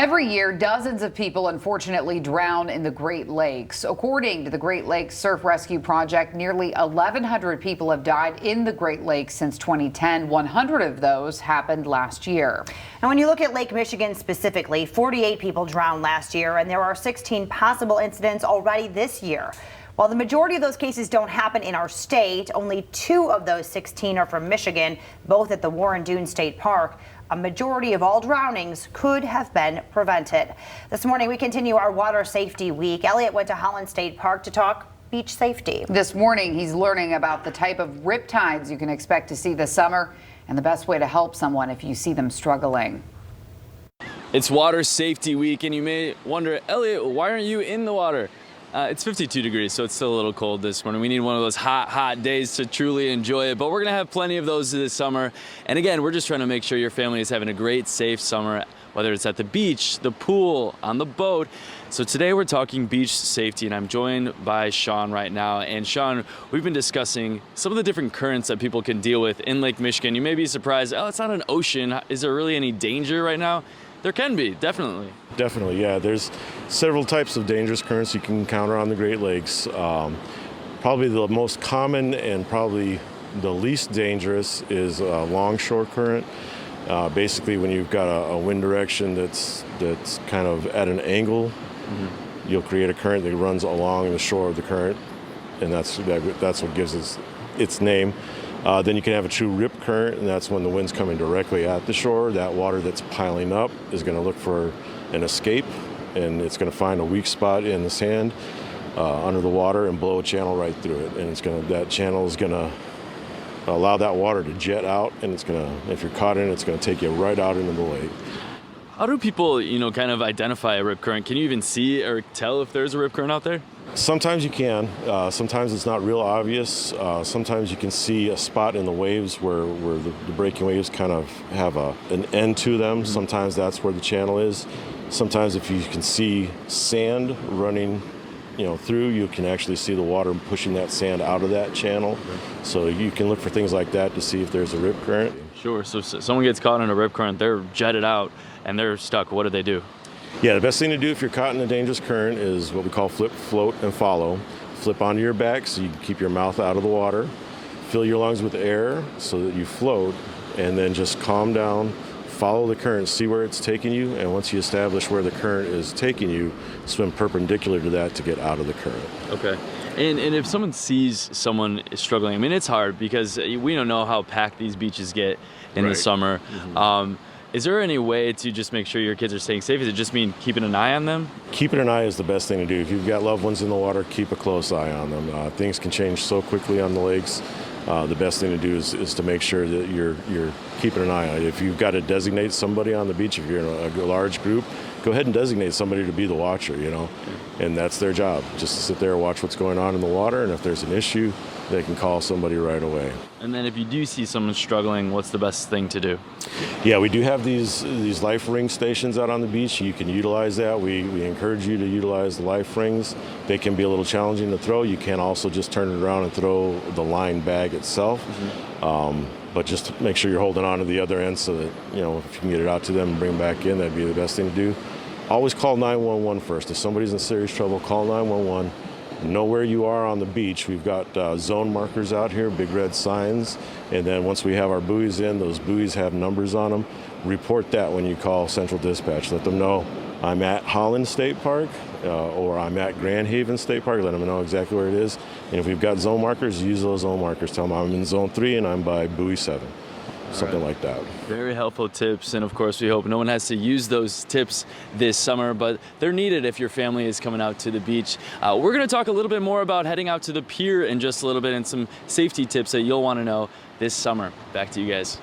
Every year, dozens of people unfortunately drown in the Great Lakes. According to the Great Lakes Surf Rescue Project, nearly 1,100 people have died in the Great Lakes since 2010. 100 of those happened last year. And when you look at Lake Michigan specifically, 48 people drowned last year, and there are 16 possible incidents already this year. While the majority of those cases don't happen in our state, only 2 of those 16 are from Michigan, both at the Warren Dunes State Park. A majority of all drownings could have been prevented. This morning, we continue our Water Safety Week. Elliot went to Holland State Park to talk beach safety. This morning, he's learning about the type of riptides you can expect to see this summer and the best way to help someone if you see them struggling. It's Water Safety Week, and you may wonder, Elliot, why aren't you in the water? It's 52 degrees, so it's still a little cold this morning. We need one of those hot days to truly enjoy it, but we're gonna have plenty of those this summer. And again, we're just trying to make sure your family is having a great, safe summer, whether it's at the beach, the pool, on the boat. So today we're talking beach safety, and I'm joined by Sean right now. And Sean, we've been discussing some of the different currents that people can deal with in Lake Michigan. You may be surprised, oh, it's not an ocean. Is there really any danger right now? There can be, definitely. Definitely, yeah. There's several types of dangerous currents you can encounter on the Great Lakes. Probably the most common and probably the least dangerous is a longshore current. Basically, when you've got a wind direction that's kind of at an angle, you'll create a current that runs along the shore of the current, and that's what gives us its name. Then you can have a true rip current, and that's when the wind's coming directly at the shore. That water that's piling up is going to look for an escape, and it's going to find a weak spot in the sand under the water and blow a channel right through it. And that channel is going to allow that water to jet out, and if you're caught in it, it's going to take you right out into the lake. How do people, kind of identify a rip current? Can you even see or tell if there's a rip current out there? Sometimes you can. Sometimes it's not real obvious. Sometimes you can see a spot in the waves where the breaking waves kind of have an end to them. Sometimes that's where the channel is. Sometimes if you can see sand running through, you can actually see the water pushing that sand out of that channel. So you can look for things like that to see if there's a rip current. Sure. So someone gets caught in a rip current, they're jetted out and they're stuck. What do they do? Yeah, the best thing to do if you're caught in a dangerous current is what we call flip, float, and follow. Flip onto your back so you can keep your mouth out of the water. Fill your lungs with air so that you float, and then just calm down, follow the current, see where it's taking you, and once you establish where the current is taking you, swim perpendicular to that to get out of the current. Okay. And if someone sees someone struggling, I mean, it's hard because we don't know how packed these beaches get in the summer. Is there any way to just make sure your kids are staying safe? Does it just mean keeping an eye on them? Keeping an eye is the best thing to do. If you've got loved ones in the water, keep a close eye on them. Things can change so quickly on the lakes. The best thing to do is to make sure that you're keeping an eye on it. If you've got to designate somebody on the beach, if you're in a large group, go ahead and designate somebody to be the watcher, and that's their job, just to sit there and watch what's going on in the water, and if there's an issue, they can call somebody right away. And then if you do see someone struggling, what's the best thing to do? Yeah, we do have these life ring stations out on the beach. You can utilize that. We encourage you to utilize the life rings. They can be a little challenging to throw. You can also just turn it around and throw the line bag itself. But just make sure you're holding on to the other end so that, if you can get it out to them and bring them back in, that'd be the best thing to do. Always call 911 first. If somebody's in serious trouble, call 911. Know where you are on the beach. We've got zone markers out here, big red signs. And then once we have our buoys in, those buoys have numbers on them. Report that when you call Central Dispatch. Let them know I'm at Holland State Park or I'm at Grand Haven State Park. Let them know exactly where it is. And if we've got zone markers, use those zone markers. Tell them I'm in zone 3 and I'm by buoy 7. Something like that. Very helpful tips, and of course we hope no one has to use those tips this summer, but they're needed if your family is coming out to the beach. We're going to talk a little bit more about heading out to the pier in just a little bit and some safety tips that you'll want to know this summer. Back to you guys.